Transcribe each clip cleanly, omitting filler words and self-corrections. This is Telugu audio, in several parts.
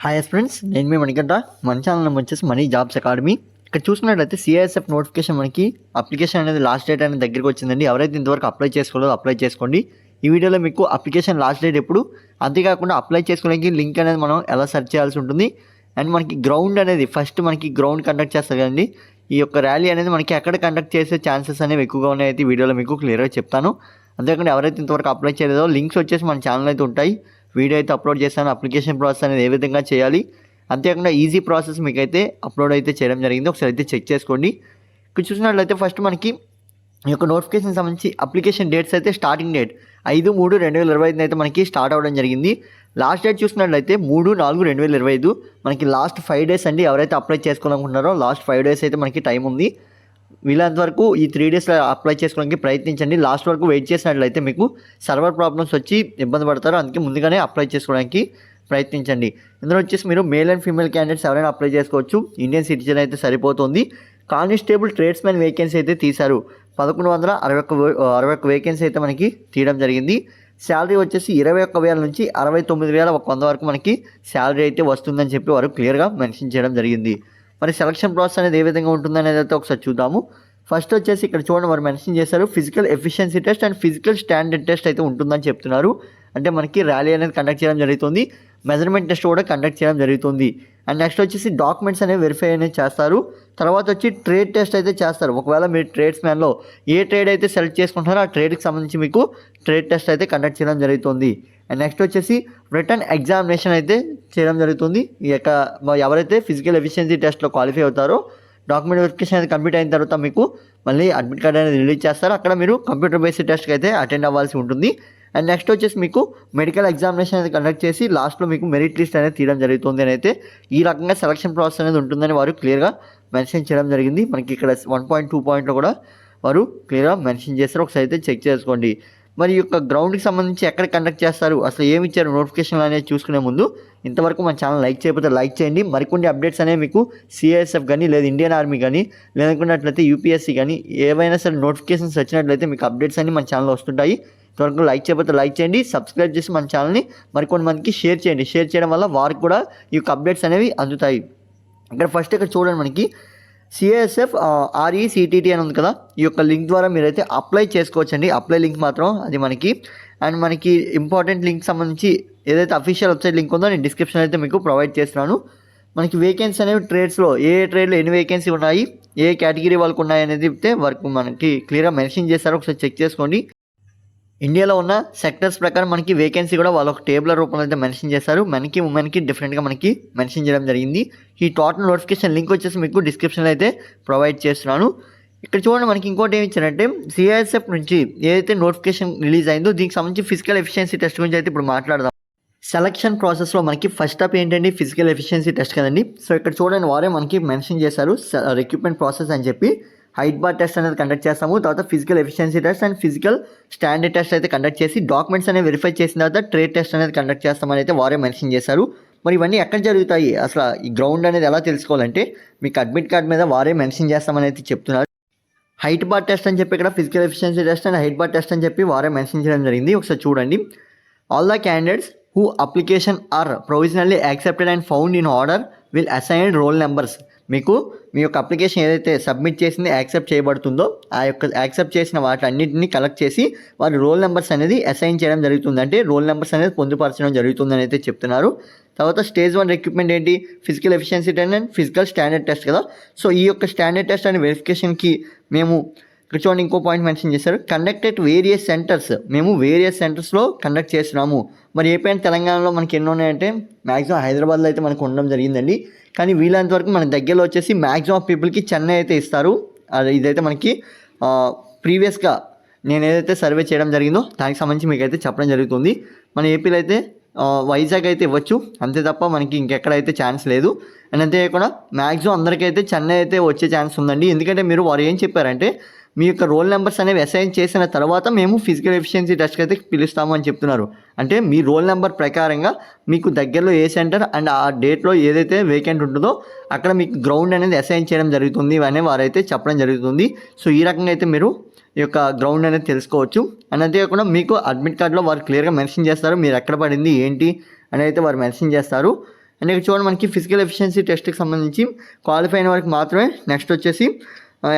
హాయ్ ఫ్రెండ్స్, నేను మీ మణికంఠ. మన ఛానల్ వచ్చేసి మనీ జాబ్స్ అకాడమీ. ఇక్కడ చూసుకున్నట్లయితే సిఐఎస్ఎఫ్ నోటిఫికేషన్ మనకి అప్లికేషన్ అనేది లాస్ట్ డేట్ అనేది దగ్గరికి వచ్చిందండి. ఎవరైతే ఇంతవరకు అప్లై చేసుకోలేదో అప్లై చేసుకోండి. ఈ వీడియోలో మీకు అప్లికేషన్ లాస్ట్ డేట్ ఎప్పుడు, అంతేకాకుండా అప్లై చేసుకోవడానికి లింక్ అనేది మనం ఎలా సెర్చ్ చేయాల్సి ఉంటుంది. అండ్ మనకి గ్రౌండ్ అనేది ఫస్ట్ మనకి గ్రౌండ్ కండక్ట్ చేస్తారు కదండి. ఈ యొక్క ర్యాలీ అనేది మనకి ఎక్కడ కండక్ట్ చేసే ఛాన్సెస్ అనేవి ఎక్కువగా ఉన్నాయైతే వీడియోలో మీకు క్లియర్గా చెప్తాను. అంతేకాకుండా ఎవరైతే ఇంతవరకు అప్లై చేయలేదో లింక్స్ వచ్చేసి మన ఛానల్ అయితే ఉంటాయి. వీడియో అయితే అప్లోడ్ చేస్తాను. అప్లికేషన్ ప్రాసెస్ అనేది ఏ విధంగా చేయాలి, అంతేకాకుండా ఈజీ ప్రాసెస్ మీకు అయితే అప్లోడ్ అయితే చేయడం జరిగింది. ఒకసారి అయితే చెక్ చేసుకోండి. ఇక్కడ చూసినట్లయితే ఫస్ట్ మనకి ఈ యొక్క నోటిఫికేషన్ సంబంధించి అప్లికేషన్ డేట్స్ అయితే స్టార్టింగ్ డేట్ 5/3/2025 అయితే మనకి స్టార్ట్ అవ్వడం జరిగింది. లాస్ట్ డేట్ చూసినట్లయితే 3/4/2025. మనకి లాస్ట్ 5 డేస్ అండి. ఎవరైతే అప్లై చేసుకోవాలనుకుంటున్నారో లాస్ట్ 5 డేస్ అయితే మనకి టైం ఉంది. వీళ్ళంత వరకు ఈ 3 డేస్లో అప్లై చేసుకోవడానికి ప్రయత్నించండి. లాస్ట్ వరకు వెయిట్ చేసినట్లయితే మీకు సర్వర్ ప్రాబ్లమ్స్ వచ్చి ఇబ్బంది పడతారు. అందుకే ముందుగానే అప్లై చేసుకోవడానికి ప్రయత్నించండి. ఇందులో వచ్చేసి మీరు మేల్ అండ్ ఫీమేల్ క్యాండిడేట్స్ ఎవరైనా అప్లై చేసుకోవచ్చు. ఇండియన్ సిటిజన్ అయితే సరిపోతుంది. కానిస్టేబుల్ ట్రేడ్స్మెన్ వేకెన్సీ అయితే తీశారు. 1161 వేకెన్సీ అయితే మనకి తీయడం జరిగింది. శాలరీ వచ్చేసి 21,000 నుంచి 69,100 వరకు మనకి శాలరీ అయితే వస్తుందని చెప్పి వారు క్లియర్గా మెన్షన్ చేయడం జరిగింది. మరి సెలక్షన్ ప్రాసెస్ అనేది ఏ విధంగా ఉంటుందనేది అయితే ఒకసారి చూద్దాము. ఫస్ట్ వచ్చేసి ఇక్కడ చూడండి, వారు మెన్షన్ చేశారు physical efficiency test and physical standard test అయితే ఉంటుందని చెప్తున్నారు. అంటే మనకి ర్యాలీ అనేది కండక్ట్ చేయడం జరుగుతుంది. మెజర్మెంట్ టెస్ట్ కూడా కండక్ట్ చేయడం జరుగుతుంది. అండ్ నెక్స్ట్ వచ్చేసి డాక్యుమెంట్స్ అనేవి వెరిఫై అనేది చేస్తారు. తర్వాత వచ్చి ట్రేడ్ టెస్ట్ అయితే చేస్తారు. ఒకవేళ మీరు ట్రేడ్స్ మ్యాన్లో ఏ ట్రేడ్ అయితే సెలెక్ట్ చేసుకుంటారో ఆ ట్రేడ్కి సంబంధించి మీకు ట్రేడ్ టెస్ట్ అయితే కండక్ట్ చేయడం జరుగుతుంది. అండ్ నెక్స్ట్ వచ్చేసి రిటర్న్ ఎగ్జామినేషన్ అయితే చేయడం జరుగుతుంది. ఈ యొక్క ఎవరైతే ఫిజికల్ ఎఫిషియన్సీ టెస్ట్లో క్వాలిఫై అవుతారో డాక్యుమెంట్ వెరిఫికేషన్ అనేది కంప్లీట్ అయిన తర్వాత మీకు మళ్ళీ అడ్మిట్ కార్డ్ అనేది రిలీజ్ చేస్తారు. అక్కడ మీరు కంప్యూటర్ బేస్డ్ టెస్ట్కి అయితే అటెండ్ అవ్వాల్సి ఉంటుంది. అండ్ నెక్స్ట్ వచ్చేసి మీకు మెడికల్ ఎగ్జామినేషన్ అనేది కండక్ట్ చేసి లాస్ట్లో మీకు మెరిట్ లిస్ట్ అనేది తీయడం జరుగుతుంది. అని అయితే ఈ రకంగా సెలక్షన్ ప్రాసెస్ అనేది ఉంటుందని వారు క్లియర్గా మెన్షన్ చేయడం జరిగింది. మనకి ఇక్కడ 1.2 పాయింట్లో కూడా వారు క్లియర్గా మెన్షన్ చేస్తారు. ఒకసారి అయితే చెక్ చేసుకోండి. మరి ఈ యొక్క గ్రౌండ్కి సంబంధించి ఎక్కడ కండక్ట్ చేస్తారు, అసలు ఏమి ఇచ్చారు నోటిఫికేషన్ అనేది చూసుకునే ముందు ఇంతవరకు మన ఛానల్ లైక్ చేయకపోతే లైక్ చేయండి. మరికొన్ని అప్డేట్స్ అనేవి మీకు సిఐఎస్ఎఫ్ కానీ లేదా ఇండియన్ ఆర్మీ కానీ లేదనుకున్నట్లయితే యూపీఎస్సీ కానీ ఏవైనా సరే నోటిఫికేషన్స్ వచ్చినట్లయితే మీకు అప్డేట్స్ అన్ని మన ఛానల్లో వస్తుంటాయి. ఇంతవరకు లైక్ చేయకపోతే లైక్ చేయండి. సబ్స్క్రైబ్ చేసి మన ఛానల్ని మరికొన్ని మందికి షేర్ చేయండి. షేర్ చేయడం వల్ల వారికి కూడా ఈ యొక్క అప్డేట్స్ అనేవి అందుతాయి. ఇక్కడ చూడండి, మనకి సిఐఎస్ఎఫ్ RECTT అని ఉంది కదా, ఈ యొక్క లింక్ ద్వారా మీరైతే అప్లై చేసుకోవచ్చండి. అప్లై లింక్ మాత్రం అది మనకి. అండ్ మనకి ఇంపార్టెంట్ లింక్ సంబంధించి ఏదైతే అఫీషియల్ వెబ్సైట్ లింక్ ఉందో నేను డిస్క్రిప్షన్ అయితే మీకు ప్రొవైడ్ చేస్తున్నాను. మనకి వేకెన్సీ అనేవి ట్రేడ్స్లో ఏ ట్రేడ్లో ఎన్ని వేకెన్సీ ఉన్నాయి, ఏ కేటగిరీ వాళ్ళకు ఉన్నాయి అనేది చెప్తే వరకు మనకి క్లియర్గా మెన్షన్ చేస్తారు. ఒకసారి చెక్ చేసుకోండి. ఇండియాలో ఉన్న సెక్టర్స్ ప్రకారం మనకి వేకెన్సీ కూడా వాళ్ళు ఒక టేబుల్ రూపంలో అయితే మెన్షన్ చేశారు. మనకి ఉమెన్కి డిఫరెంట్గా మనకి మెన్షన్ చేయడం జరిగింది. ఈ టోటల్ నోటిఫికేషన్ లింక్ వచ్చేసి మీకు డిస్క్రిప్షన్లో అయితే ప్రొవైడ్ చేస్తున్నాను. ఇక్కడ చూడండి, మనకి ఇంకోటి ఏమి ఇచ్చారంటే సిఐఎస్ఎఫ్ నుంచి ఏదైతే నోటిఫికేషన్ రిలీజ్ అయిందో దీనికి సంబంధించి ఫిజికల్ ఎఫిషియన్సీ టెస్ట్ గురించి అయితే ఇప్పుడు మాట్లాడదాం. సెలక్షన్ ప్రాసెస్లో మనకి ఫస్ట్ స్టెప్ ఏంటండి, ఫిజికల్ ఎఫిషియన్సీ టెస్ట్ కదండి. సో ఇక్కడ చూడండి, వారే మనకి మెన్షన్ చేశారు రిక్రూట్మెంట్ ప్రాసెస్ అని చెప్పి. హైట్ బార్ టెస్ట్ అనేది కండక్ట్ చేస్తాము. తర్వాత physical efficiency test and physical standard test అయితే కండక్ట్ చేసి డాక్యుమెంట్స్ అనేవి వెరిఫై చేసిన తర్వాత ట్రేడ్ టెస్ట్ అనేది కండక్ట్ చేస్తామని అయితే వారే మెన్షన్ చేశారు. మరి ఇవన్నీ ఎక్కడ జరుగుతాయి, అసలు ఈ గ్రౌండ్ అనేది ఎలా తెలుసుకోవాలంటే మీకు అడ్మిట్ కార్డ్ మీద వారే మెన్షన్ చేస్తామని అయితే చెప్తున్నారు. హైట్ బార్ టెస్ట్ అని చెప్పి ఇక్కడ physical efficiency test and height bar test అని చెప్పి వారే మెన్షన్ చేయడం జరిగింది. ఒకసారి చూడండి. All the candidates who application are provisionally accepted and found in order will assign roll numbers. మీకు మీ యొక్క అప్లికేషన్ ఏదైతే సబ్మిట్ చేసింది యాక్సెప్ట్ చేయబడుతుందో ఆ యొక్క యాక్సెప్ట్ చేసిన వాటన్నిటిని కలెక్ట్ చేసి వారి రోల్ నెంబర్స్ అనేది అసైన్ చేయడం జరుగుతుంది. అంటే రోల్ నెంబర్స్ అనేది పొందుపరచడం జరుగుతుందని అయితే చెప్తున్నారు. తర్వాత స్టేజ్ 1 రిక్రూట్మెంట్ ఏంటి, physical efficiency test and physical standard test కదా. సో ఈ యొక్క స్టాండర్డ్ టెస్ట్ అండ్ వెరిఫికేషన్కి మేము ఇక్కడ చూడండి ఇంకో పాయింట్ మెన్షన్ చేశారు. కండక్టెడ్ వేరియస్ సెంటర్స్, మేము వేరియస్ సెంటర్స్లో కండక్ట్ చేస్తున్నాము. మరి ఏపీ అండ్ తెలంగాణలో మనకి ఎన్ని ఉన్నాయంటే మ్యాక్సిమం హైదరాబాద్లో అయితే మనకు ఉండడం జరిగిందండి. కానీ వీళ్ళంత వరకు మన దగ్గరలో వచ్చేసి మ్యాక్సిమం ఆఫ్ పీపుల్కి చెన్నై అయితే ఇస్తారు. ఇదైతే మనకి ప్రీవియస్గా నేను ఏదైతే సర్వే చేయడం జరిగిందో దానికి సంబంధించి మీకు అయితే చెప్పడం జరుగుతుంది. మన ఏపీలో అయితే వైజాగ్ అయితే ఇవ్వచ్చు, అంతే తప్ప మనకి ఇంకెక్కడైతే ఛాన్స్ లేదు. అండ్ అంతేకాకుండా మ్యాక్సిమం అందరికైతే చెన్నై అయితే వచ్చే ఛాన్స్ ఉందండి. ఎందుకంటే వారు ఏం చెప్పారంటే మీ యొక్క రోల్ నెంబర్స్ అనేవి అసైన్ చేసిన తర్వాత మేము ఫిజికల్ ఎఫిషియన్సీ టెస్ట్కి అయితే పిలుస్తాము అని చెప్తున్నారు. అంటే మీ రోల్ నెంబర్ ప్రకారంగా మీకు దగ్గరలో ఏ సెంటర్ అండ్ ఆ డేట్లో ఏదైతే వేకెంట్ ఉంటుందో అక్కడ మీకు గ్రౌండ్ అనేది అసైన్ చేయడం జరుగుతుంది అని వారైతే చెప్పడం జరుగుతుంది. సో ఈ రకంగా అయితే మీరు ఈ యొక్క గ్రౌండ్ అనేది తెలుసుకోవచ్చు. అండ్ అంతేకాకుండా మీకు అడ్మిట్ కార్డులో వారు క్లియర్గా మెన్షన్ చేస్తారు మీరు ఎక్కడ పడింది ఏంటి అని అయితే వారు మెన్షన్ చేస్తారు. అండ్ ఇక్కడ చూడండి మనకి ఫిజికల్ ఎఫిషియన్సీ టెస్ట్కి సంబంధించి క్వాలిఫై అయిన వరకు మాత్రమే నెక్స్ట్ వచ్చేసి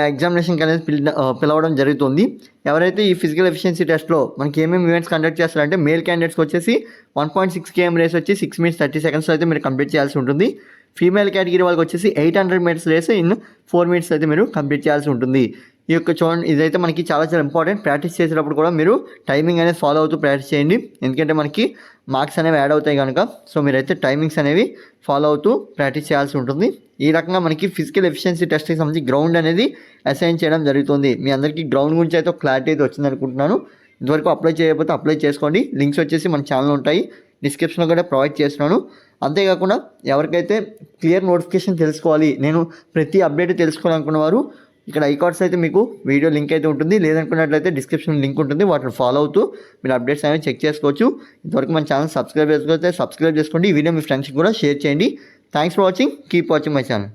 ఎగ్జామినేషన్కి అనేది పిలవడం జరుగుతుంది. ఎవరైతే ఈ ఫిజికల్ ఎఫిషియన్సీ టెస్ట్లో మనకి ఏమేమి ఈవెంట్స్ కండక్ట్ చేస్తారంటే మేల్ క్యాండిడేట్స్కి వచ్చేసి 1.6 km రేస్ వచ్చి 6 minutes 30 seconds అయితే మీరు కంప్లీట్ చేయాల్సి ఉంటుంది. ఫీమేల్ కేటగిరీ వాళ్ళకి వచ్చేసి 800 meters రేస్ ఇన్ 4 minutes అయితే మీరు కంప్లీట్ చేయాల్సి ఉంటుంది. ఈ యొక్క చూడండి ఇదైతే మనకి చాలా చాలా ఇంపార్టెంట్. ప్రాక్టీస్ చేసేటప్పుడు కూడా మీరు టైమింగ్ అనేది ఫాలో అవుతూ ప్రాక్టీస్ చేయండి, ఎందుకంటే మనకి మార్క్స్ అనేవి యాడ్ అవుతాయి కనుక. సో మీరైతే టైమింగ్స్ అనేవి ఫాలో అవుతూ ప్రాక్టీస్ చేయాల్సి ఉంటుంది. ఈ రకంగా మనకి ఫిజికల్ ఎఫిషియన్సీ టెస్ట్కి సంబంధించి గ్రౌండ్ అనేది అసైన్ చేయడం జరుగుతుంది. మీ అందరికీ గ్రౌండ్ గురించి అయితే క్లారిటీ అయితే వచ్చింది అనుకుంటున్నాను. ఇంతవరకు అప్లై చేయకపోతే అప్లై చేసుకోండి. లింక్స్ వచ్చేసి మన ఛానల్ ఉంటాయి, డిస్క్రిప్షన్లో కూడా ప్రొవైడ్ చేస్తున్నాను. అంతేకాకుండా ఎవరికైతే క్లియర్ నోటిఫికేషన్ తెలుసుకోవాలి, నేను ప్రతి అప్డేట్ తెలుసుకోవాలనుకున్న వారు ఇక్కడ ఐకార్డ్స్ అయితే మీకు వీడియో లింక్ అయితే ఉంటుంది, లేదనుకున్నట్లయితే డిస్క్రిప్షన్ లింక్ ఉంటుంది, వాటిని ఫాలో అవుతూ మీరు అప్డేట్స్ అనేవి చెక్ చేసుకోవచ్చు. ఇంతవరకు మన ఛానల్ సబ్స్క్రైబ్ చేసుకోకపోతే సబ్స్క్రైబ్ చేసుకోండి. ఈ వీడియో మీ ఫ్రెండ్స్కి కూడా షేర్ చేయండి. Thanks for watching. Keep watching my channel.